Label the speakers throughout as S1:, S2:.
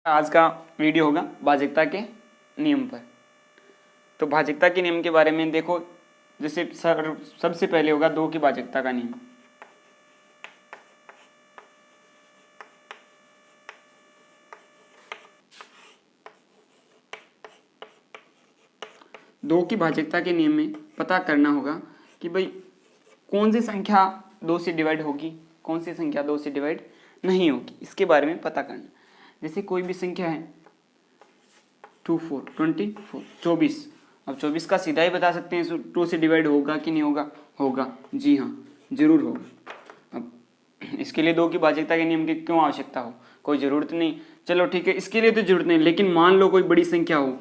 S1: आज का वीडियो होगा भाजकता के नियम पर। तो भाजकता के नियम के बारे में देखो, जैसे सबसे पहले होगा दो की भाजकता का नियम। दो की भाजकता के नियम में पता करना होगा कि भाई कौन सी संख्या दो से डिवाइड होगी, कौन सी संख्या दो से डिवाइड नहीं होगी, इसके बारे में पता करना। जैसे कोई भी संख्या है 2 4 24 24। अब 24 का सीधा ही बता सकते हैं 2 से डिवाइड होगा कि नहीं होगा। होगा, जी हाँ जरूर होगा। अब इसके लिए दो की भाजकता के नियम की क्यों आवश्यकता हो, कोई ज़रूरत नहीं। चलो ठीक है, इसके लिए तो जरूरत नहीं, लेकिन मान लो कोई बड़ी संख्या हो,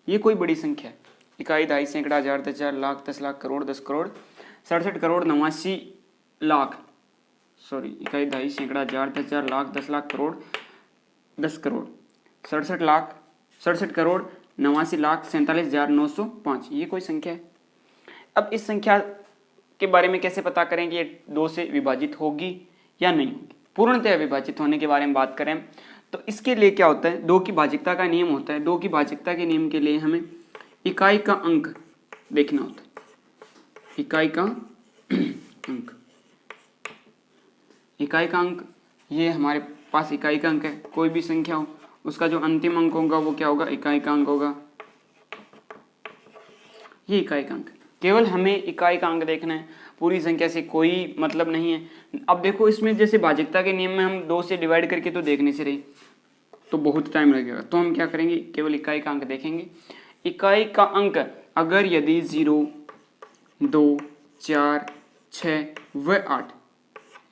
S1: ये कोई बड़ी संख्या है, इकाई दहाई सैकड़ा हजार दस हजार लाख 10 लाख करोड़ 10 करोड़ 67 करोड़ 89 लाख, सॉरी इकाई दहाई सैकड़ा हजार 10 हजार लाख 10 लाख करोड़ 10 करोड़ 67 करोड़ 89 लाख 47,905, ये कोई संख्या है। अब इस संख्या के बारे में कैसे पता करें कि ये दो से विभाजित होगी या नहीं होगी। पूर्णतः विभाजित होने के बारे में बात करें तो इसके लिए क्या होता है, दो की भाजकता का नियम होता है। दो की भाजकता के नियम के लिए हमें इकाई का अंक देखना होता है। इकाई का अंक, इकाई का अंक, ये हमारे पास इकाई का अंक है। कोई भी संख्या हो उसका जो अंतिम अंक होगा वो क्या होगा, इकाई का अंक होगा। ये इकाई का अंक, केवल हमें इकाई का अंक देखना है, पूरी संख्या से कोई मतलब नहीं है। अब देखो इसमें जैसे भाजकता के नियम में हम दो से डिवाइड करके तो देख नहीं से रही, तो बहुत टाइम लगेगा। तो हम क्या करेंगे, केवल इकाई का अंक देखेंगे। इकाई का अंक अगर यदि 0 2 4 6 व 8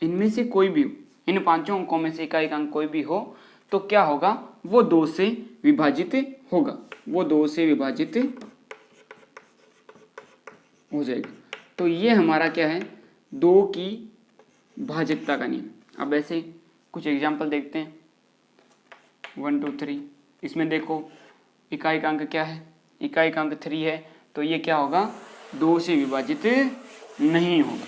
S1: इनमें से कोई भी हो, इन पांचों अंकों में से इकाई का अंक कोई भी हो, तो क्या होगा, वो दो से विभाजित होगा, वो दो से विभाजित हो जाएगा। तो ये हमारा क्या है, दो की भाजकता का नियम। अब ऐसे कुछ एग्जाम्पल देखते हैं। 1 2 3, इसमें देखो इकाई का अंक क्या है, इकाई का अंक 3 है, तो ये क्या होगा, दो से विभाजित नहीं होगा।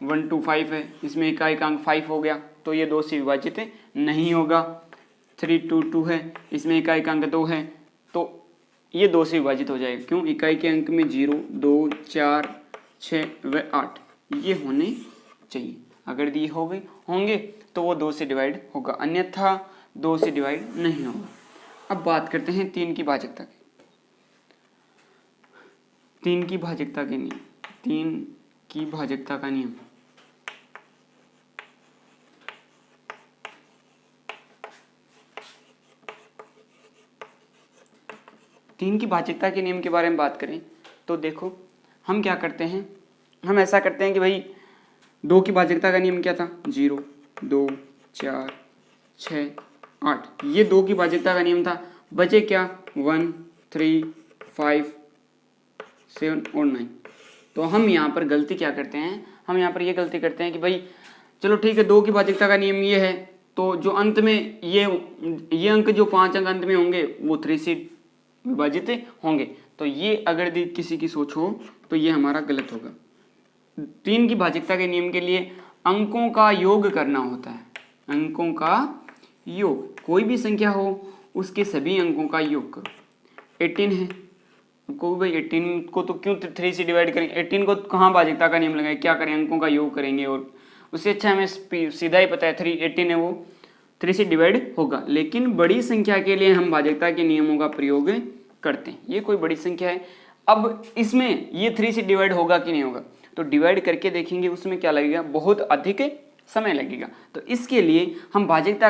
S1: 1 2 5 है, इसमें इकाई का अंक 5 हो गया, तो ये दो से विभाजित नहीं होगा। 3 2 2 है, इसमें इकाई का अंक 2 है, तो ये दो से विभाजित हो जाएगा। क्यों, इकाई के अंक में 0 2 4 6 व 8 ये होने चाहिए। अगर दिए होंगे तो वो दो से डिवाइड होगा, अन्यथा दो से डिवाइड नहीं होगा। अब बात करते हैं तीन की भाजकता की। तीन की भाजकता के नियम, तीन की भाजकता का नियम। तीन की भाजकता के नियम के बारे में बात करें तो देखो हम क्या करते हैं, हम ऐसा करते हैं कि भाई दो की भाजकता का नियम क्या था, 0 2 4 6 8, ये दो की भाजकता का नियम था। बचे क्या, 1 3 5 7 और 9। तो हम यहाँ पर गलती क्या करते हैं, हम यहाँ पर ये गलती करते हैं कि भाई चलो ठीक है, दो की भाजकता का नियम ये है, तो जो अंत में ये अंक जो 5 अंक अंत में होंगे वो 3 से विभाजित होंगे। तो ये अगर किसी की सोच हो तो ये हमारा गलत होगा। तीन की भाजकता के नियम के लिए अंकों का योग करना होता है, अंकों का योग। कोई भी संख्या हो उसके सभी अंकों का योग करो। 18 है, कोई भाई 18 को तो क्यों 3 से डिवाइड करेंगे, 18 को कहाँ भाजकता का नियम लगाए, क्या करें, अंकों का योग करेंगे। और उससे अच्छा हमें सीधा ही पता है 18 है, वो 3 से डिवाइड होगा। लेकिन बड़ी संख्या के लिए हम भाजकता के नियमों का प्रयोग करते हैं। ये कोई बड़ी संख्या है, अब इसमें ये 3 से डिवाइड होगा कि नहीं होगा, तो डिवाइड करके देखेंगे उसमें क्या लगेगा, बहुत अधिक समय लगेगा। तो इसके लिए हम भाजकता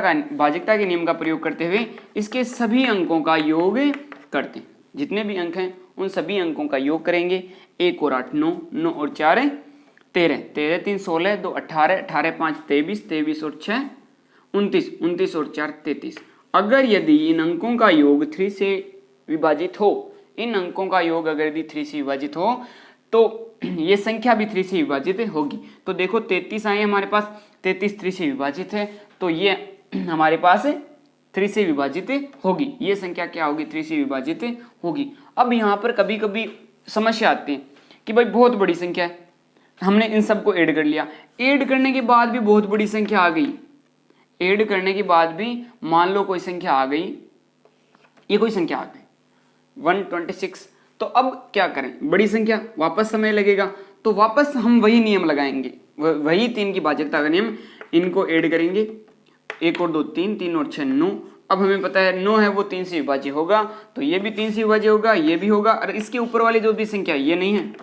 S1: के नियम का प्रयोग करते हुए इसके सभी अंकों का योग करते हैं। जितने भी अंक हैं उन सभी अंकों का योग करेंगे। 1 और 8 9, 9 और 4 13, 13 3 16, 2 18, 18 5 23, 23 और 6 29, 29 और 4 33। अगर यदि इन अंकों का योग 3 से विभाजित हो, इन अंकों का योग अगर यदि 3 से विभाजित हो तो ये संख्या भी 3 से विभाजित होगी। तो देखो 33 आए हमारे पास, 33 3 से विभाजित है, तो ये हमारे पास 3 से विभाजित होगी। ये संख्या क्या होगी, 3 से विभाजित होगी। अब यहाँ पर कभी कभी समस्या आती है कि भाई बहुत बड़ी संख्या है, हमने इन सबको ऐड कर लिया। ऐड करने के बाद भी बहुत बड़ी संख्या आ गई, ऐड करने के बाद भी मान लो कोई संख्या आ गई, ये कोई संख्या आ गई 126, तो अब क्या करें, बड़ी संख्या, वापस समय लगेगा, तो वापस हम वही नियम लगाएंगे, वही 3 की भाजकता का नियम, इनको ऐड करेंगे, 1 और 2 3, 3 और 6 9। अब हमें पता है 9 है वो 3 से विभाज्य होगा, तो ये भी 3 से विभाज्य होगा, ये भी होगा, और इसके ऊपर वाली जो भी संख्या ये नहीं है,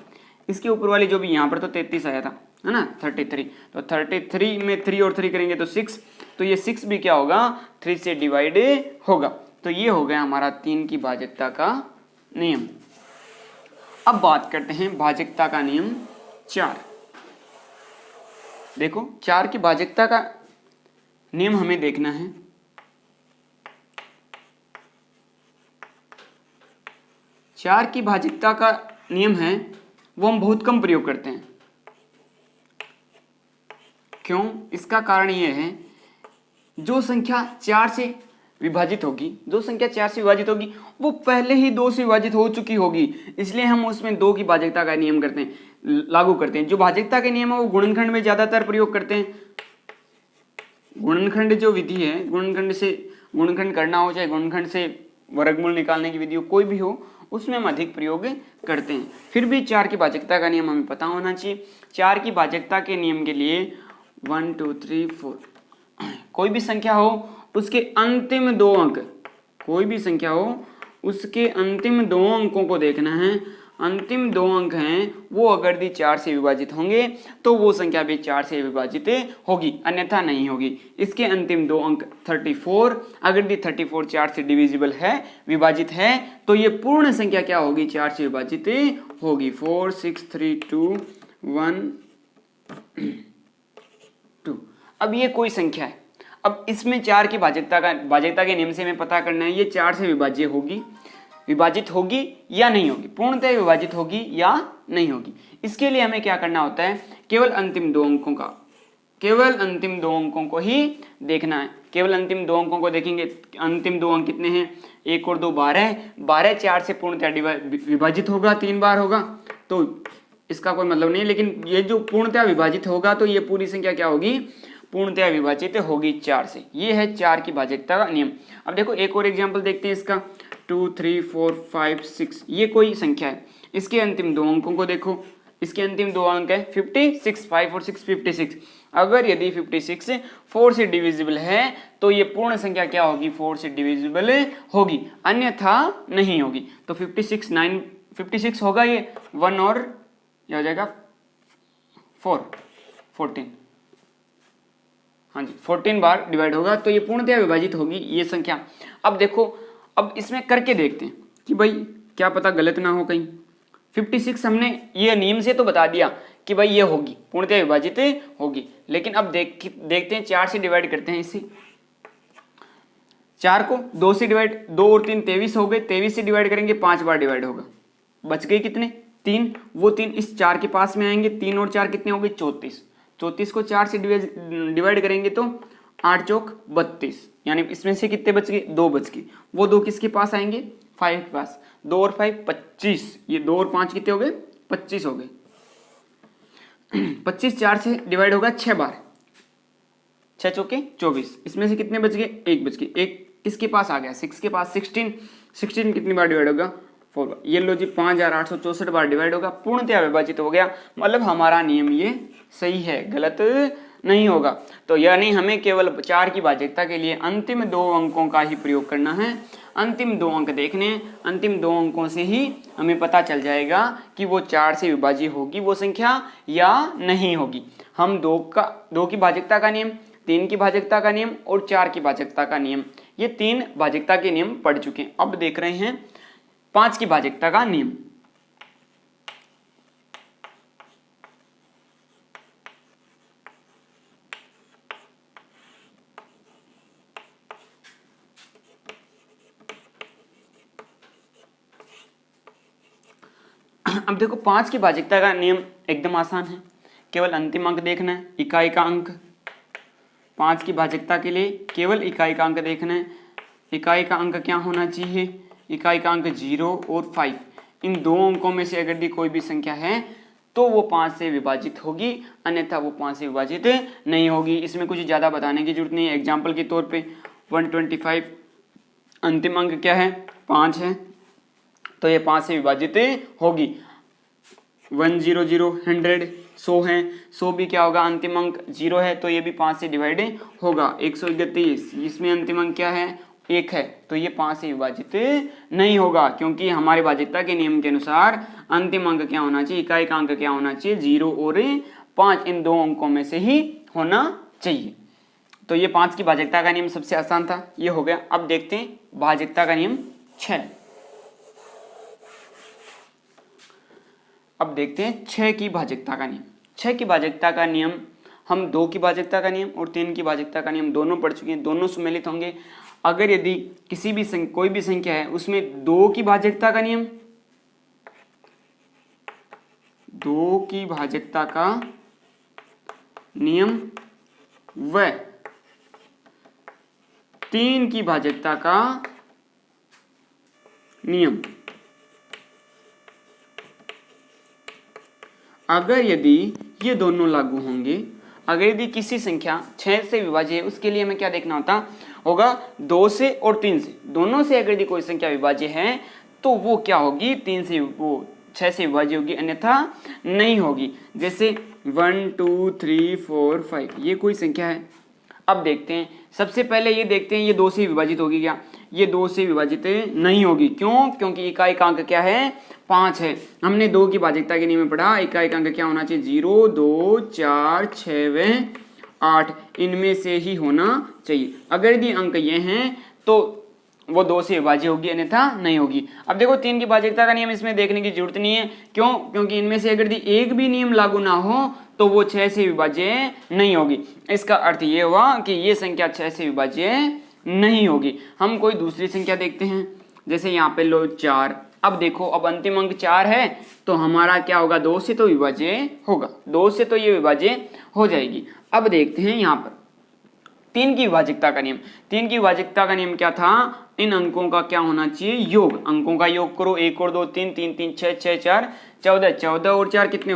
S1: इसके ऊपर वाली जो भी, यहाँ पर तो 33 आया था, है ना, 33, तो 33 में 3 और 3 करेंगे तो 6, तो ये 6 भी क्या होगा, 3 से डिवाइड होगा। तो ये हो गया हमारा 3 की भाजकता का नियम। अब बात करते हैं भाजकता का नियम 4। देखो 4 की भाजकता का नियम हमें देखना है। 4 की भाजकता का नियम है वो हम बहुत कम प्रयोग करते हैं। क्यों? इसका कारण यह है, जो संख्या 4 से विभाजित होगी, जो संख्या 4 से विभाजित होगी वो पहले ही 2 से विभाजित हो चुकी होगी, इसलिए हम उसमें 2 की भाजकता का नियम करते हैं, लागू करते हैं। जो भाजकता के नियम है वो गुणनखंड में ज्यादातर प्रयोग करते हैं। गुणनखंड जो विधि है, गुणनखंड से गुणनखंड करना हो, चाहे गुणनखंड से वर्गमूल निकालने की विधि हो, कोई भी हो, उसमें हम अधिक प्रयोग करते हैं। फिर भी 4 की भाजकता का नियम हमें पता होना चाहिए। 4 की भाजकता के नियम के लिए 1 2 3 4 कोई भी संख्या हो उसके अंतिम 2 अंक, कोई भी संख्या हो उसके अंतिम 2 अंकों को देखना है। अंतिम 2 अंक हैं वो अगर यदि 4 से विभाजित होंगे तो वो संख्या भी 4 से विभाजित होगी, अन्यथा नहीं होगी। इसके अंतिम 2 अंक 34, अगर यदि 34 4 से डिविजिबल है, विभाजित है, तो ये पूर्ण संख्या क्या होगी, 4 से विभाजित होगी। 4 6 3 2 1 2। अब ये कोई संख्या है, अब इसमें 4 की भाजकता के नियम से हमें पता करना है ये 4 से विभाज्य होगी, विभाजित होगी या नहीं होगी, पूर्णतः विभाजित होगी या नहीं होगी। इसके लिए हमें क्या करना होता है, केवल अंतिम 2 अंकों का, केवल अंतिम 2 अंकों को ही देखना है। केवल अंतिम 2 अंकों को देखेंगे। अंतिम 2 अंक कितने हैं, 1 और 2 12, 12 4 से पूर्णतः विभाजित होगा, 3 बार होगा, तो इसका कोई मतलब नहीं, लेकिन ये जो पूर्णतः विभाजित होगा तो ये पूरी संख्या क्या होगी, पूर्णतः विभाजित होगी 4 से। ये है 4 की भाजकता का नियम। अब देखो एक और एग्जाम्पल देखते हैं इसका, 2 3 4 5 6, ये कोई संख्या है, इसके अंतिम 2 अंकों को देखो, इसके अंतिम 2 अंक है 56, 5 और 6 56। अगर यदि 56 4 से डिविजिबल है तो ये पूर्ण संख्या क्या होगी, 4 से डिविजिबल होगी, अन्यथा नहीं होगी। तो 56 होगा, ये 1 और क्या हो जाएगा 14, हाँ जी 14 बार डिवाइड होगा, तो ये पूर्णतः विभाजित होगी ये संख्या। अब देखो, अब इसमें करके देखते हैं कि भाई क्या पता गलत ना हो कहीं। 56 हमने ये नियम से तो बता दिया कि भाई ये होगी, पूर्णतः विभाजित होगी, लेकिन अब देखते हैं 4 से डिवाइड करते हैं इसे। 4 को 2 से डिवाइड, 2 और 3 23 हो गए, 23 से डिवाइड करेंगे 5 बार डिवाइड होगा, बच गए कितने 3, वो 3 इस 4 के पास में आएंगे, 3 और 4 कितने हो गए 34, 34 को 4 से डिवाइड करेंगे तो 8 चौक 32, यानी इसमें से कितने बच गए, 2 बच गए, वो 2 किसके पास आएंगे 5 के पास, 2 और 5 25, ये 2 और 5 कितने हो गए 25 हो गए। 25 4 से डिवाइड होगा 6 बार, 6 चौके 24, इसमें से कितने बच गए, 1 बच गए, 1 किसके पास आ गया 6 के पास, 16 कितनी बार डिवाइड होगा 4 बार, ये लो जी 5864 बार डिवाइड होगा, पूर्णतः विभाजित हो गया। मतलब हमारा नियम ये सही है, गलत नहीं होगा। तो यानी हमें केवल 4 की भाजकता के लिए अंतिम 2 अंकों का ही प्रयोग करना है। अंतिम 2 अंक देखने, अंतिम 2 अंकों से ही हमें पता चल जाएगा कि वो 4 से विभाज्य होगी वो संख्या या नहीं होगी। हम 2 की भाजकता का नियम, 3 की भाजकता का नियम और 4 की भाजकता का नियम, ये 3 भाजकता के नियम पढ़ चुके हैं। अब देख रहे हैं 5 की भाजकता का नियम। अब देखो 5 की भाजकता का नियम एकदम आसान है, केवल अंतिम अंक देखना है, इकाई का अंक। 5 की भाजकता के लिए केवल इकाई का अंक देखना है। इकाई का अंक क्या होना चाहिए, इकाई का अंक 0 और 5, इन 2 अंकों में से अगर कोई भी संख्या है तो वो 5 से विभाजित होगी, अन्यथा वो 5 से विभाजित नहीं होगी। इसमें कुछ ज़्यादा बताने की जरूरत नहीं है। एग्जाम्पल के तौर पे 125 अंतिम अंक क्या है 5 है, तो ये 5 से विभाजित होगी। 100 100 100 है, 100 भी क्या होगा अंतिम अंक 0 है, तो ये भी 5 से डिवाइड होगा। 131 इसमें अंतिम अंक क्या है 1 है, तो ये 5 से विभाजित नहीं होगा, क्योंकि हमारे भाज्यता के नियम के अनुसार अंतिम अंक क्या होना चाहिए, इकाई का अंक क्या होना चाहिए 0 और 5, इन दो अंकों में से ही होना चाहिए। तो ये 5 की भाज्यता का नियम सबसे आसान था, ये हो गया। अब देखते हैं भाज्यता का नियम 6। अब देखते हैं 6 की भाज्यता का नियम। 6 की भाज्यता का नियम हम 2 की भाज्यता का नियम और 3 की भाज्यता का नियम दोनों पढ़ चुके हैं, दोनों सम्मिलित होंगे। अगर यदि किसी भी कोई भी संख्या है उसमें 2 की भाज्यता का नियम, 2 की भाज्यता का नियम व 3 की भाज्यता का नियम, अगर यदि ये दोनों लागू होंगे, अगर यदि किसी संख्या 6 से विभाज्य है, उसके लिए हमें क्या देखना होगा 2 से और 3 से, दोनों से अगर यदि कोई संख्या विभाज्य है तो वो क्या होगी 3 से वो 6 से विभाज्य होगी, अन्यथा नहीं होगी। जैसे 1 2 3 4 5 ये कोई संख्या है। अब देखते हैं, सबसे पहले ये देखते हैं ये 2 से विभाजित होगी क्या, ये 2 से विभाजित नहीं होगी। क्यों? क्योंकि इकाई का अंक क्या है 5 है। हमने 2 की भाज्यता के नियम में पढ़ा इकाई का अंक क्या होना चाहिए 0 2 4 6 व 8, इनमें से ही होना चाहिए। अगर यदि अंक ये हैं तो वो 2 से विभाज्य होगी, अन्यथा नहीं होगी। अब देखो 3 की भाज्यता का नियम इसमें देखने की जरूरत नहीं है। क्यों? क्योंकि इनमें से अगर यदि एक भी नियम लागू ना हो तो वो 6 से विभाज्य नहीं होगी। इसका अर्थ ये हुआ कि ये संख्या 6 से विभाज्य नहीं होगी। हम कोई दूसरी संख्या देखते हैं, जैसे यहाँ पे लो 4। अब देखो अब अंतिम अंक 4 है तो हमारा क्या होगा 2 से तो विभाज्य होगा, 2 से तो ये विभाज्य हो जाएगी। अब देखते हैं यहाँ पर 3 की विभाज्यता का नियम। 3 की विभाज्यता का नियम क्या था, इन अंकों का क्या होना चाहिए योग, अंकों का योग करो, 1 और 2 3 3 3 6 6 4 14, 14 और 4 कितने,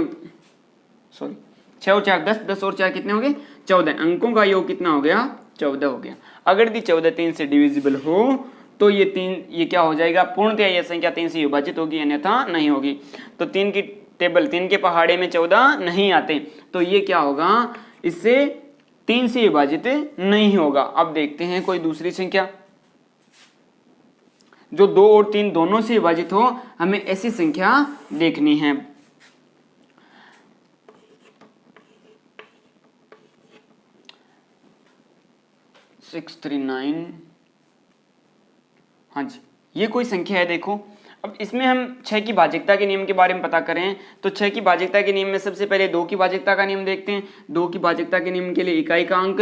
S1: सॉरी 6 और 4 10, 10 और 4 कितने हो गए 14, अंकों का योग कितना हो गया 14 हो गया। अगर यदि 14 3 से डिविजिबल हो तो ये 3 ये क्या हो जाएगा पूर्णतः ये संख्या 3 से विभाजित होगी, अन्यथा नहीं होगी। तो 3 की टेबल 3 के पहाड़े में 14 नहीं आते, तो ये क्या होगा इससे 3 से विभाजित नहीं होगा। अब देखते हैं कोई दूसरी संख्या जो 2 और 3 दोनों से विभाजित हो, हमें ऐसी संख्या देखनी है। सिक्स 3 9, हाँ जी ये कोई संख्या है। देखो अब इसमें हम 6 की भाज्यता के नियम के बारे में पता करें तो 6 की भाज्यता के नियम में सबसे पहले 2 की भाज्यता का नियम देखते हैं। 2 की भाज्यता के नियम के लिए इकाई का अंक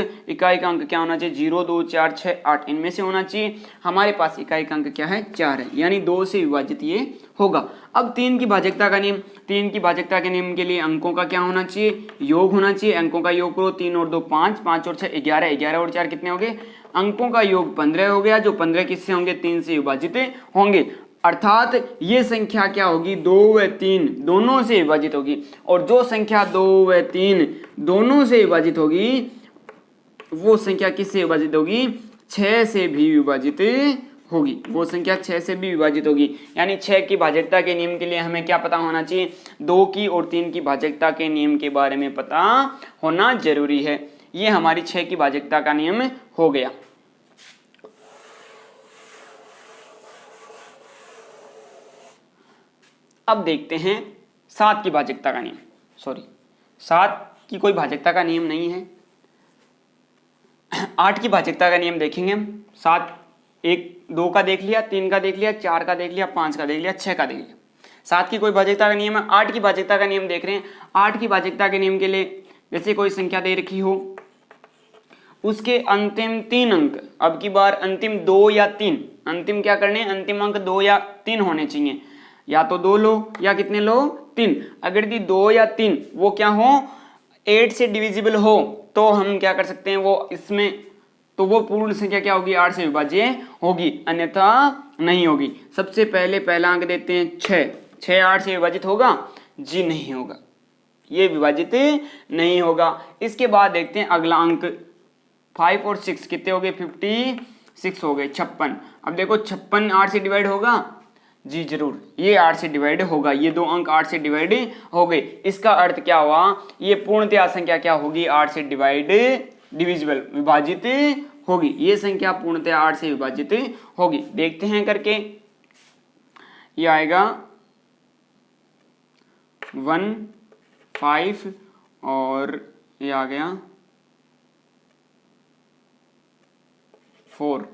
S1: क्या होना चाहिए 0 2 4 6 8, इनमें से होना चाहिए। हमारे पास इकाई का अंक क्या है 4 है, यानी 2 से विभाजित ये होगा। अब 3 की भाज्यता का नियम, 3 की भाज्यता के नियम के लिए अंकों का क्या होना चाहिए योग होना चाहिए। अंकों का योग करो, 3 और 2 5, 5 और 6 11, 11 और 4 कितने हो गए, अंकों का योग 15 हो गया, जो 15 किससे होंगे 3 से विभाजित होंगे। अर्थात ये संख्या क्या होगी 2 व 3 दोनों से विभाजित होगी, और जो संख्या 2 व 3 दोनों से विभाजित होगी वो संख्या किससे विभाजित होगी 6 से भी विभाजित होगी, वो संख्या 6 से भी विभाजित होगी। यानी 6 की भाज्यता के नियम के लिए हमें क्या पता होना चाहिए 2 की और 3 की भाज्यता के नियम के बारे में पता होना जरूरी है। ये हमारी 6 की भाज्यता का नियम हो गया। अब देखते हैं 7 की भाज्यता का नियम। सॉरी 7 की कोई भाज्यता का नियम नहीं है। 8 की भाज्यता का नियम देखेंगे हम। 7 1 2 का देख लिया, 3 का देख लिया, 4 का देख लिया, 5 का देख लिया, 6 का देख लिया। 7 की कोई भाज्यता का नियम है। 8 की भाज्यता का नियम देख रहे हैं। 8 की भाज्यता के नियम के लिए जैसे कोई संख्या दे रखी हो, उसके अंतिम 3 अंक, अब की बार अंतिम 2 या 3, अंतिम क्या करने अंतिम अंक 2 या 3 होने चाहिए, या तो 2 लो या कितने लो 3। अगर यदि 2 या 3 वो क्या हो 8 से डिविजिबल हो तो हम क्या कर सकते हैं वो इसमें, तो वो पूर्ण संख्या क्या होगी 8 से विभाज्य होगी, अन्यथा नहीं होगी। सबसे पहले पहला अंक देते हैं 6, 6 8 से विभाजित होगा जी नहीं होगा। ये विभाजित नहीं होगा। इसके बाद देखते हैं अगला अंक 5 और 6 कितने हो गए 56 हो गए 56। अब देखो 56 8 से डिवाइड होगा जी जरूर, ये 8 से डिवाइड होगा, ये दो अंक 8 से डिवाइड हो गए। इसका अर्थ क्या हुआ, ये पूर्णतया संख्या क्या होगी 8 से डिविजिबल विभाजित होगी, ये संख्या पूर्णतया 8 से विभाजित होगी। देखते हैं करके, ये आएगा 1 5 और ये आ गया 4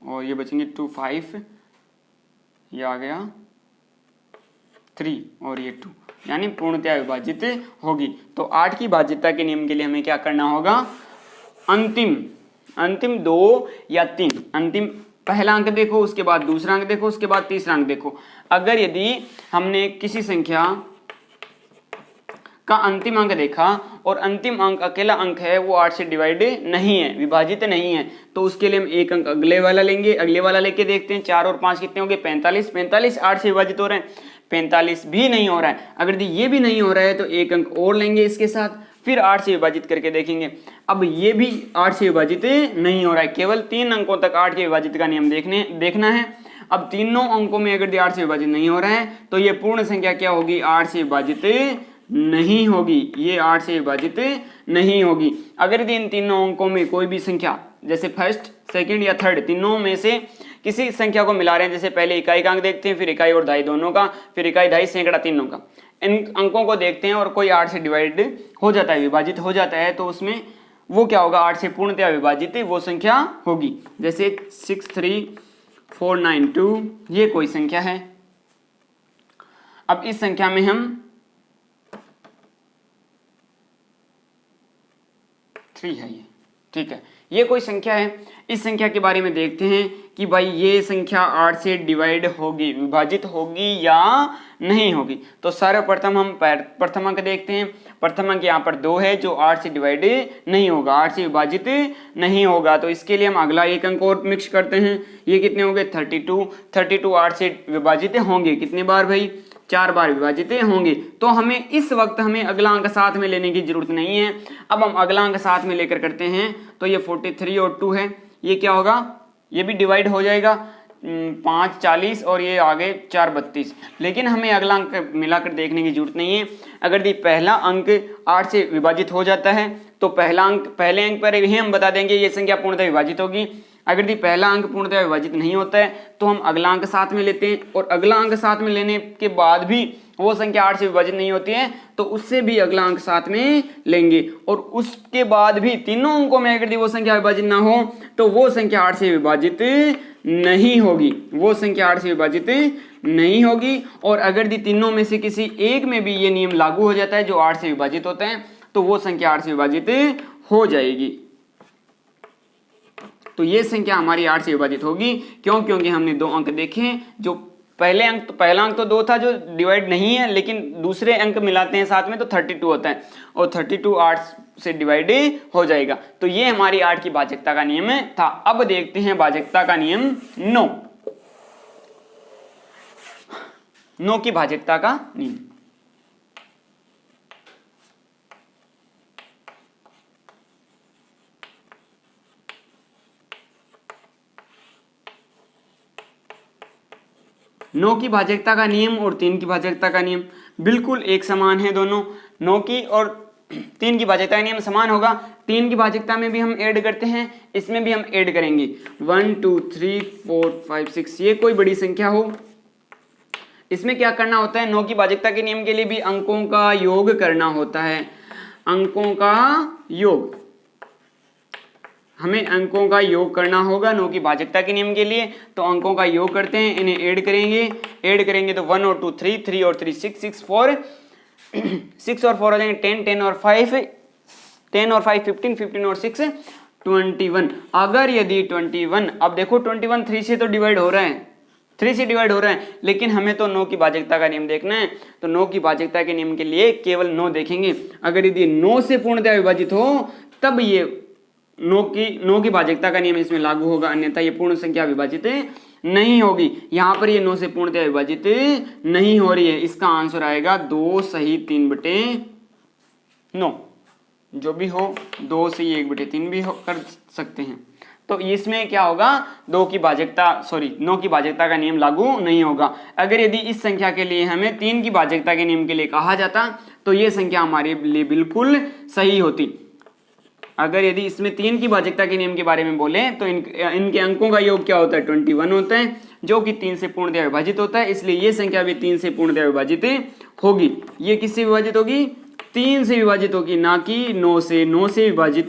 S1: और ये बचेंगे 2 5, ये आ गया 3 और ये 2, यानी पूर्णतया विभाजित होगी। तो 8 की भाज्यता के नियम के लिए हमें क्या करना होगा, अंतिम 2 या 3, अंतिम पहला अंक देखो, उसके बाद दूसरा अंक देखो, उसके बाद तीसरा अंक देखो। अगर यदि हमने किसी संख्या का अंतिम अंक देखा और अंतिम अंक अकेला अंक है वो 8 से डिवाइड नहीं है, विभाजित नहीं है, तो उसके लिए हम एक अंक अगले वाला लेंगे। अगले वाला लेके देखते हैं 4 और 5 कितने हो गए 45, 45 8 से विभाजित हो रहे हैं, 45 भी नहीं हो रहा है। अगर ये भी नहीं हो रहा है तो एक अंक और लेंगे इसके साथ, फिर 8 से विभाजित करके देखेंगे। अब ये भी 8 से विभाजित नहीं हो रहा है, केवल 3 अंकों तक 8 के विभाजित का नियम देखना है। अब तीनों अंकों में अगर 8 से विभाजित नहीं हो रहा है तो ये पूर्ण संख्या क्या होगी 8 से विभाजित नहीं होगी, ये 8 से विभाजित नहीं होगी। अगर इन तीनों अंकों में कोई भी संख्या जैसे फर्स्ट सेकंड या थर्ड तीनों में से किसी संख्या को मिला रहे हैं, जैसे पहले इकाई का अंक देखते हैं, फिर इकाई और दहाई दोनों का, फिर इकाई दहाई सैकड़ा तीनों का, इन अंकों को देखते हैं और कोई 8 से डिवाइड हो जाता है, विभाजित हो जाता है, तो उसमें वो क्या होगा 8 से पूर्णतया विभाजित वो संख्या होगी। जैसे 63492 ये कोई संख्या है। अब इस संख्या में हम 3 है, ये ठीक है, ये कोई संख्या है। इस संख्या के बारे में देखते हैं कि भाई ये संख्या 8 से डिवाइड होगी, विभाजित होगी या नहीं होगी। तो सर्वप्रथम हम प्रथम अंक देखते हैं। प्रथम अंक यहाँ पर 2 है जो 8 से डिवाइड नहीं होगा, 8 से विभाजित नहीं होगा, तो इसके लिए हम अगला एक अंक और मिक्स करते हैं। ये कितने हो गए 32 8 से विभाजित होंगे कितने बार भाई 4 बार विभाजित होंगे। तो हमें इस वक्त हमें अगला अंक साथ में लेने की जरूरत नहीं है। अब हम अगला अंक साथ में लेकर करते हैं, तो ये 43 और 2 है, ये क्या होगा, ये भी डिवाइड हो जाएगा, 5 40 और ये आगे 4 32। लेकिन हमें अगला अंक मिलाकर देखने की जरूरत नहीं है। अगर ये पहला अंक 8 से विभाजित हो जाता है तो पहले अंक पर ही हम बता देंगे ये संख्या पूर्णतः विभाजित होगी। अगर ये पहला अंक पूर्णतः विभाजित नहीं होता है तो हम अगला अंक साथ में लेते हैं, और अगला अंक साथ में लेने के बाद भी वो संख्या 8 से विभाजित नहीं होती है तो उससे भी अगला अंक साथ में लेंगे, और उसके बाद भी तीनों अंकों में अगर वो संख्या विभाजित ना हो तो वो संख्या 8 से विभाजित नहीं होगी, वो संख्या 8 से विभाजित नहीं होगी। और अगर ये तीनों में से किसी एक में भी ये नियम लागू हो जाता है जो 8 से विभाजित होते हैं तो वो संख्या 8 से विभाजित हो जाएगी। तो ये संख्या हमारी 8 से विभाजित होगी। क्यों? क्योंकि हमने 2 अंक देखे, जो पहला अंक तो 2 था जो डिवाइड नहीं है, लेकिन दूसरे अंक मिलाते हैं साथ में तो 32 होता है, और 32 8 से डिवाइड हो जाएगा। तो ये हमारी 8 की भाजकता का नियम था। अब देखते हैं भाजकता का नियम 9 की भाजकता का नियम। नौ की भाजकता का नियम और 3 की भाजकता का नियम बिल्कुल एक समान है दोनों। 9 की और 3 की भाजकता का नियम समान होगा। 3 की भाजकता में भी हम ऐड करते हैं, इसमें भी हम ऐड करेंगे। 1 2 3 4 5 6 ये कोई बड़ी संख्या हो, इसमें क्या करना होता है 9 की भाजकता के नियम के लिए भी अंकों का योग करना होता है। अंकों का योग, हमें अंकों का योग करना होगा 9 की भाजकता के नियम के लिए। तो अंकों का योग करते हैं, इन्हें ऐड करेंगे तो 1 और 2 3, 3 और 3 6, 6 और 4 हो जाएंगे 10, 10 और 5 15, 15 और 6 21। अगर यदि 21, अब देखो 21 3 से तो डिवाइड हो रहा है, 3 से डिवाइड हो रहा है, लेकिन हमें तो 9 की भाजकता का नियम देखना है। तो 9 की भाजकता के नियम के लिए केवल 9 देखेंगे। अगर यदि 9 से पूर्णतः विभाजित हो तब ये 9 की भाजकता का नियम इसमें लागू होगा, अन्यथा ये पूर्ण संख्या विभाजित नहीं होगी। यहाँ पर ये 9 से पूर्णतः विभाजित नहीं हो रही है। इसका आंसर आएगा 2 सही 3/9। 9, जो भी हो 2 से 1/3 भी हो कर सकते हैं। तो इसमें क्या होगा, 9 की भाजकता का नियम लागू नहीं होगा। अगर यदि इस संख्या के लिए हमें 3 की भाजकता के नियम के लिए कहा जाता तो ये संख्या हमारे लिए बिल्कुल सही होती। अगर यदि इसमें 3 की भाजकता के नियम के बारे में बोले तो इनके अंकों का योग क्या होता है, 21 होता है, जो कि 3 से पूर्णतः विभाजित होता है, इसलिए ये संख्या भी 3 से पूर्णतः विभाजित होगी। ये किससे विभाजित होगी, 3 से विभाजित होगी, ना कि 9 से। 9 से विभाजित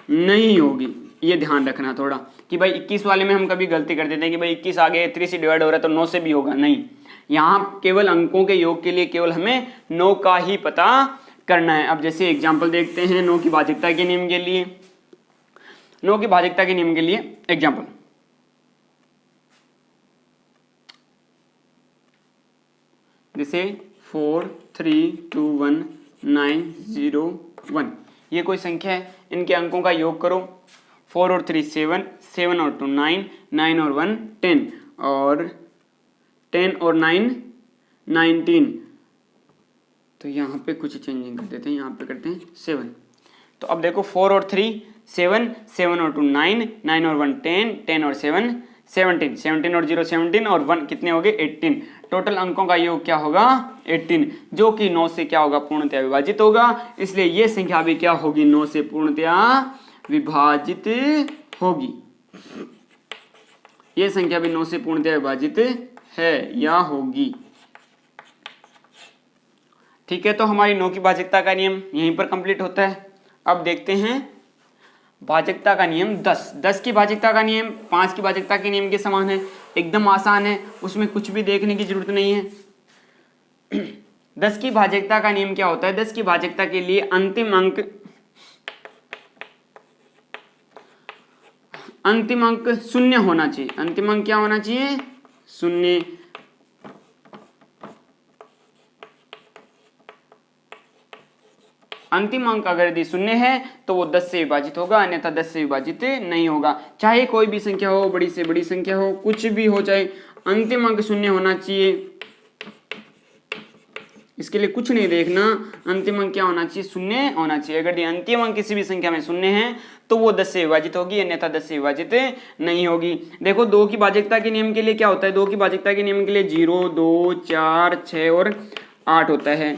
S1: नहीं होगी। ये ध्यान रखना थोड़ा कि भाई 21 वाले में हम कभी गलती कर देते हैं कि भाई 21 आगे 3 से डिवाइड हो रहा है तो 9 से भी होगा, नहीं। यहाँ केवल अंकों के योग के लिए केवल हमें 9 का ही पता करना है। अब जैसे एग्जाम्पल देखते हैं 9 की भाजकता के नियम के लिए। 9 की भाजकता के नियम के लिए एग्जाम्पल, जैसे 4 3 2 1 9 0 1, ये कोई संख्या है, इनके अंकों का योग करो। 4 और 3 7, 7 और 2 9, 9 और 1 10, और 10 और 9 19। तो यहाँ पे कुछ चेंजिंग कर देते हैं, यहाँ पे करते हैं 7। तो अब देखो 4 और 3 7, 7 और 2 9, 9 और 1 10, 10 और 7 17, 17 और 0 17, और 1 कितने हो गए 18। टोटल अंकों का योग क्या होगा 18, जो कि 9 से क्या होगा पूर्णतया विभाजित होगा। इसलिए ये संख्या भी क्या होगी 9 से पूर्णतया विभाजित होगी। ये संख्या भी 9 से पूर्णतया विभाजित है या होगी। ठीक है, तो हमारी 9 की भाजकता का नियम यहीं पर कंप्लीट होता है। अब देखते हैं भाजकता का नियम 10। 10 की भाजकता का नियम 5 की भाजकता के नियम के समान है, एकदम आसान है, उसमें कुछ भी देखने की जरूरत नहीं है। 10 की भाजकता का नियम क्या होता है, 10 की भाजकता के लिए अंतिम अंक 0 होना चाहिए। अंतिम अंक क्या होना चाहिए 0। अंतिम अंक अगर यदि 0 है तो वो 10 से विभाजित होगा, अन्यथा 10 से विभाजित नहीं होगा। चाहे कोई भी संख्या हो, बड़ी से बड़ी संख्या हो, कुछ भी हो, चाहे अंतिम अंक 0 होना चाहिए। इसके लिए कुछ नहीं देखना, अंतिम अंक क्या होना चाहिए 0 होना चाहिए। अगर ये अंतिम अंक किसी भी संख्या में 0 है तो वो 10 से विभाजित होगी, अन्यथा 10 से विभाजित नहीं होगी। देखो 2 की भाजकता के नियम के लिए क्या होता है, 2 की भाजकता के नियम के लिए 0 2 4 6 और 8 होता है।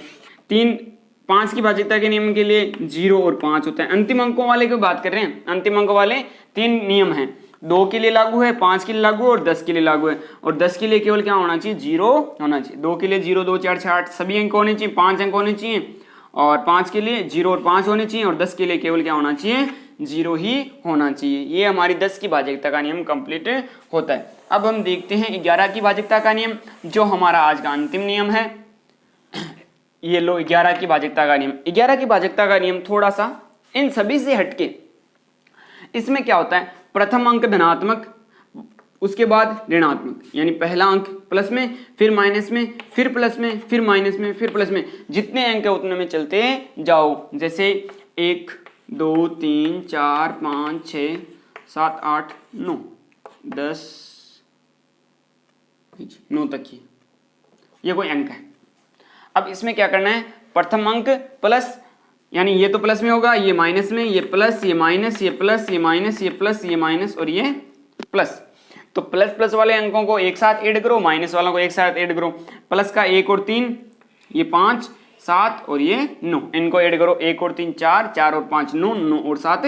S1: 5 की भाजकता के नियम के लिए 0 और 5 होता है। अंतिम अंकों वाले की बात कर रहे हैं, अंतिम अंकों वाले 3 नियम हैं, 2 के लिए लागू है, 5 के लिए लागू है और 10 के लिए लागू है। और 10 के लिए केवल क्या होना चाहिए 0 होना चाहिए। 2 के लिए 0 2 4 6 8 सभी अंक होने चाहिए, 5 अंक होने चाहिए, और 5 के लिए 0 और 5 होने चाहिए, और 10 के लिए केवल क्या होना चाहिए 0 ही होना चाहिए। ये हमारी 10 की भाजकता का नियम कंप्लीट होता है। अब हम देखते हैं 11 की भाजकता का नियम, जो हमारा आज का अंतिम नियम है। ये लो 11 की भाजकता का नियम। 11 की भाजकता का नियम थोड़ा सा इन सभी से हटके, इसमें क्या होता है प्रथम अंक धनात्मक, उसके बाद ऋणात्मक, यानी पहला अंक प्लस में, फिर माइनस में, फिर प्लस में, फिर माइनस में, फिर प्लस में, जितने अंक है उतने में चलते जाओ। जैसे 1 2 3 4 5 6 7 8 9 10 9 तक ही ये कोई अंक है। अब इसमें क्या करना है, प्रथम अंक प्लस, यानी ये तो प्लस में होगा, ये माइनस में, ये प्लस, ये माइनस, ये प्लस, ये माइनस, ये प्लस, ये माइनस और ये प्लस। तो प्लस प्लस वाले अंकों को एक साथ ऐड करो, माइनस वालों को एक साथ ऐड करो। प्लस का 1 और 3, ये 5 7 और ये 9, इनको ऐड करो। 1 और 3 4, 4 और 5 9, 9 और 7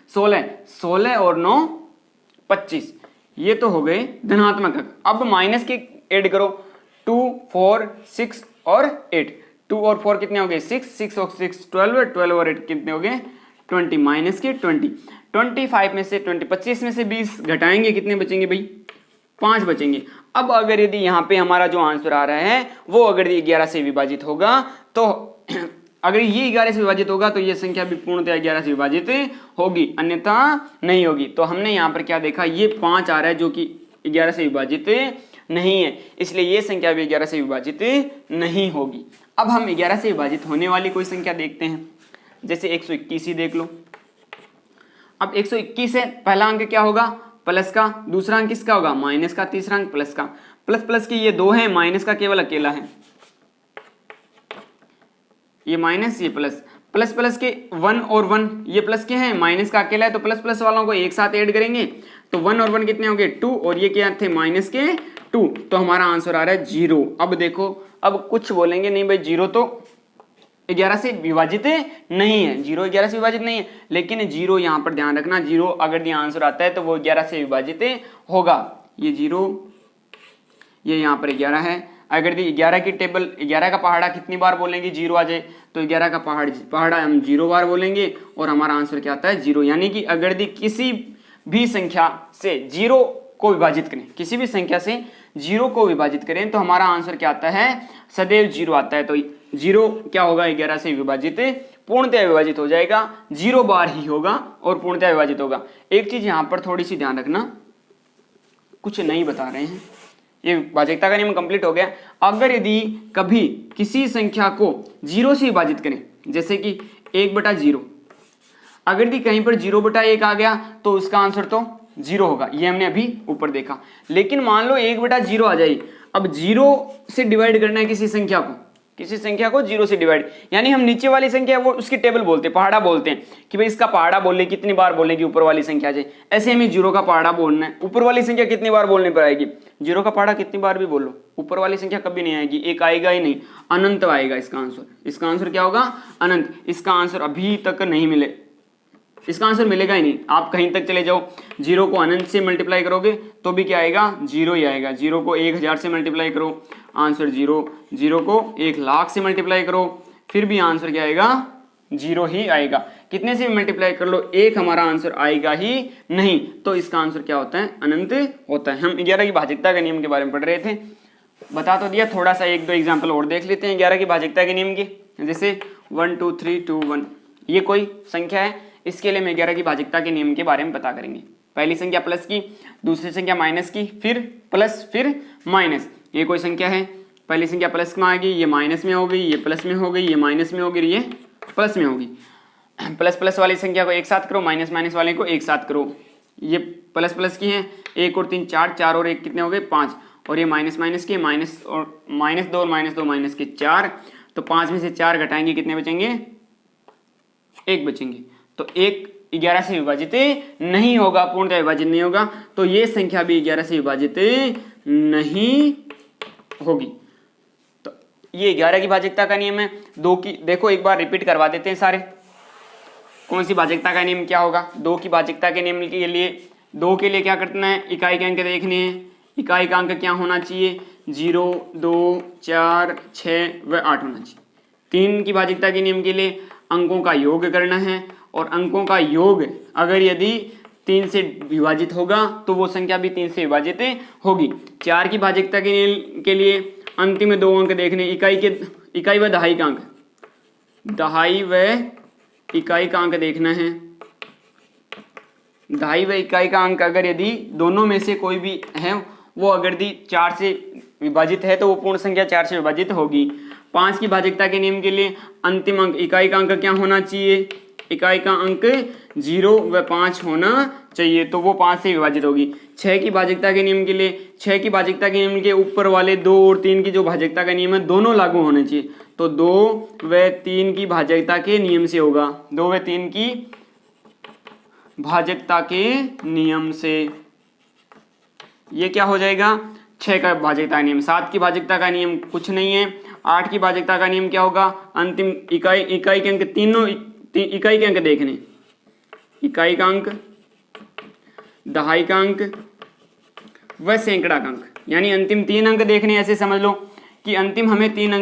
S1: 16, 16 और 9 25, ये तो हो गए धनात्मक अंक। अब माइनस के ऐड करो, 2 4 6 और 8, 2 और 4 कितने हो गए 6, 6 और 6 12, 12 और 8 कितने हो गए 20, माइनस के 20। 25 में से 25 में से 20 घटाएंगे, कितने बचेंगे भाई 5 बचेंगे। अब अगर यदि यहाँ पे हमारा जो आंसर आ रहा है वो अगर ये 11 से विभाजित होगा, तो अगर ये 11 से विभाजित होगा तो ये संख्या भी पूर्णतः 11 से विभाजित होगी, अन्यथा नहीं होगी। तो हमने यहाँ पर क्या देखा, ये 5 आ रहा है जो कि 11 से विभाजित नहीं है, इसलिए ये संख्या भी 11 से विभाजित नहीं होगी। अब हम 11 से विभाजित होने वाली कोई संख्या देखते हैं, जैसे 121 ही देख लो। अब 121 है, पहला अंक क्या होगा प्लस का, दूसरा अंक किसका होगा माइनस का, तीसरा अंक प्लस का। प्लस प्लस के ये 2 है, माइनस का केवल अकेला है, ये माइनस ये प्लस। प्लस प्लस के 1 और 1 ये प्लस के हैं, माइनस का अकेला है तो प्लस प्लस वालों को एक साथ ऐड करेंगे तो 1 और 1 कितने हो गए 2 और ये क्या थे माइनस के 2, तो हमारा आंसर आ रहा है 0। अब देखो, अब कुछ बोलेंगे नहीं भाई 0 तो 11 से विभाजित नहीं है, 0 11 से विभाजित नहीं है, लेकिन 0 यहाँ पर ध्यान रखना, 0 अगर ये आंसर आता है तो वो 11 से विभाजित होगा। ये 0, ये यहाँ पर 11 है, अगर 11 की टेबल 11 का पहाड़ा कितनी बार बोलेंगे 0 आ जाए तो 11 का पहाड़ा हम 0 बार बोलेंगे और हमारा आंसर क्या आता है 0। यानी कि अगर किसी भी संख्या से 0 को विभाजित करें, किसी भी संख्या से 0 को विभाजित करें तो हमारा आंसर क्या आता है सदैव 0 आता है। तो 0 क्या होगा 11 से विभाजित पूर्णतः विभाजित हो जाएगा, 0 बार ही होगा और पूर्णतः विभाजित होगा। एक चीज यहाँ पर थोड़ी सी ध्यान रखना, कुछ नहीं बता रहे हैं, ये भाजकता का नियम कंप्लीट हो गया। अगर यदि कभी किसी संख्या को 0 से विभाजित करें, जैसे कि 1/0, अगर यदि कहीं पर 0/1 आ गया तो उसका आंसर तो 0 होगा, ये हमने अभी ऊपर देखा। लेकिन मान लो 1/0 आ जाए, अब 0 से डिवाइड करना है किसी संख्या को 0 से डिवाइड, यानी हम नीचे वाली संख्या वो उसकी टेबल बोलते हैं, पहाड़ा बोलते हैं कि भाई इसका पहाड़ा बोलने कितनी बार बोलने की ऊपर वाली संख्या जाए, ऐसे हमें 0 का पहाड़ा बोलना है। ऊपर वाली संख्या कितनी बार बोलने पर आएगी, 0 का पहाड़ा कितनी बार भी बोलो ऊपर वाली संख्या कभी नहीं आएगी, एक आएगा ही नहीं, अनंत आएगा इसका आंसर क्या होगा अनंत। इसका आंसर अभी तक नहीं मिले, इसका आंसर मिलेगा ही नहीं। आप कहीं तक चले जाओ, 0 को अनंत से मल्टीप्लाई करोगे तो भी क्या आएगा 0 ही आएगा। 0 को 1000 से मल्टीप्लाई करो आंसर 0, 0 को 1,00,000 से मल्टीप्लाई करो फिर भी आंसर क्या आएगा 0 ही आएगा। कितने से भी मल्टीप्लाई कर लो एक हमारा आंसर आएगा ही नहीं, तो इसका आंसर क्या होता है अनंत होता है। हम 11 की भाजकता के नियम के बारे में पढ़ रहे थे, बता तो दिया, थोड़ा सा 1-2 एग्जाम्पल और देख लेते हैं 11 की भाजकता के नियम की। जैसे 1 2 3 2 1 ये कोई संख्या है, इसके लिए हम 11 की भाजकता के नियम के बारे में पता करेंगे। पहली संख्या प्लस की, दूसरी संख्या माइनस की, फिर प्लस फिर माइनस। ये कोई संख्या है, पहली संख्या प्लस में आ गई, ये माइनस में हो गई, ये प्लस में हो गई, ये माइनस में हो गई, ये प्लस में होगी। प्लस प्लस वाली संख्या को एक साथ करो, माइनस माइनस वाले को एक साथ करो। ये प्लस प्लस की है, 1 और 3 4, 4 और 1 कितने हो गए 5, और ये माइनस माइनस की, माइनस -2 और -2 माइनस के 4, तो 5 में से 4 घटाएंगे कितने बचेंगे 1 बचेंगे। तो 1 11 से विभाजित नहीं होगा, पूर्णतः विभाजित नहीं होगा, तो ये संख्या भी 11 से विभाजित नहीं होगी। तो ये 11 की भाजकता का नियम है। 2 की देखो एक बार रिपीट करवा देते हैं सारे, कौन सी भाजकता का नियम क्या होगा। 2 की भाजकता के नियम के लिए 2 के लिए क्या करना है, इकाई के अंक देखने हैं। इकाई का अंक क्या होना चाहिए 0 2 4 6 व 8 होना चाहिए। 3 की भाजकता के नियम के लिए अंकों का योग करना है, और अंकों का योग अगर यदि 3 से विभाजित होगा तो वो संख्या भी 3 से विभाजित होगी। 4 की भाजकता के लिए अंतिम 2 अंक देखने, इकाई व दहाई का अंक, दहाई व इकाई का अंक देखना है। दहाई व इकाई का अंक अगर यदि दोनों में से कोई भी है, वो अगर यदि 4 से विभाजित है तो वो पूर्ण संख्या 4 से विभाजित होगी। 5 की भाजकता के नियम के लिए अंतिम अंक इकाई का अंक क्या होना चाहिए, इकाई का अंक 0 व 5 होना चाहिए, तो वो 5 से विभाजित होगी। 6 की भाजकता के नियम के लिए 6 की भाजकता के नियम के ऊपर वाले 2 और 3 की जो भाजकता का नियम है दोनों लागू होने चाहिए, तो 2 व 3 की भाजकता के नियम से होगा। 2 व 3 की भाजकता के नियम से ये क्या हो जाएगा 6 का भाजकता का नियम। 7 की भाजकता का नियम कुछ नहीं है। 8 की भाजकता का नियम क्या होगा, अंतिम इकाई के अंक तीनों इकाई के अंक देखने, इकाई का अंक, दहाई का अंक व सैकड़ा का अंक, यानी अंतिम 3 अंक देखने। ऐसे समझ लो कि अंतिम हमें 3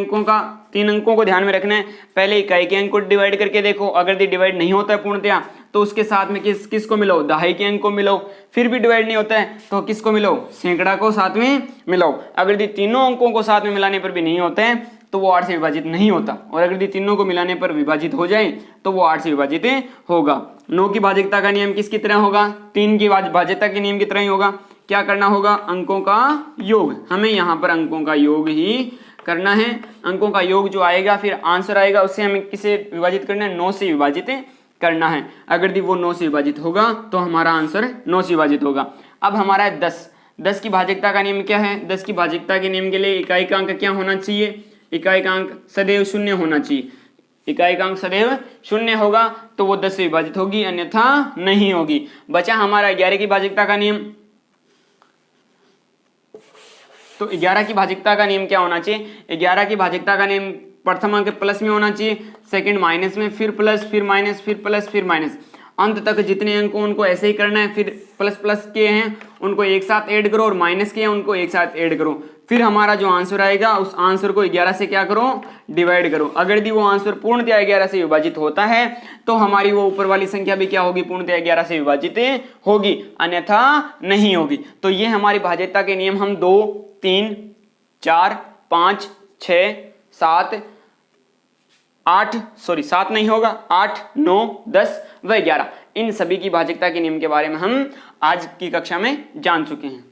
S1: अंकों को ध्यान में रखना है। पहले इकाई के अंक को डिवाइड करके देखो, अगर ये डिवाइड नहीं होता है पूर्णतया तो उसके साथ में किसको मिलाओ, दहाई के अंक को मिलाओ। फिर भी डिवाइड नहीं होता है तो किसको मिलाओ, सैकड़ा को साथ में मिलाओ। अगर ये तीनों अंकों को साथ में मिलाने पर भी नहीं होते हैं तो वो 8 से विभाजित नहीं होता, और अगर ये तीनों को मिलाने पर विभाजित हो जाए तो वो 8 से विभाजित होगा। 9 की भाजकता का नियम किसकी तरह होगा, 3 की भाजकता के नियम की तरह ही होगा। क्या करना होगा, अंकों का योग, हमें यहाँ पर अंकों का योग ही करना है। अंकों का योग जो आएगा फिर आंसर आएगा, उससे हमें किसे विभाजित करना है, 9 से विभाजित करना है। अगर वो 9 से विभाजित होगा तो हमारा आंसर 9 से विभाजित होगा। अब हमारा है 10 की भाजकता का नियम क्या है। 10 की भाजकता के नियम के लिए इकाई का अंक क्या होना चाहिए, इकाई का अंक सदैव 0 होना चाहिए। इकाई का अंक सदैव शून्य होगा तो वो 10 से विभाजित होगी, अन्यथा नहीं होगी। बचा हमारा 11 की भाज्यता का नियम। तो 11 की भाज्यता का नियम क्या होना चाहिए? 11 की भाज्यता का नियम प्रथम अंक प्लस में होना चाहिए, सेकंड माइनस में, फिर प्लस, फिर माइनस, फिर प्लस, फिर माइनस, अंत तक जितने अंक उनको ऐसे ही करना है। फिर प्लस प्लस किए हैं उनको एक साथ ऐड करो और माइनस किए हैं उनको एक साथ ऐड करो। फिर हमारा जो आंसर आएगा उस आंसर को 11 से क्या करो? डिवाइड करो। अगर यदि वो आंसर पूर्णतया 11 से विभाजित होता है तो हमारी वो ऊपर वाली संख्या भी क्या होगी? पूर्णतया 11 से विभाजित होगी, अन्यथा नहीं होगी। तो ये हमारी भाज्यता के नियम हम 2, 3, 4, 5, 6, 7, 7 नहीं होगा, 8, 9, 10 व 11 इन सभी की भाज्यता के नियम के बारे में हम आज की कक्षा में जान चुके हैं।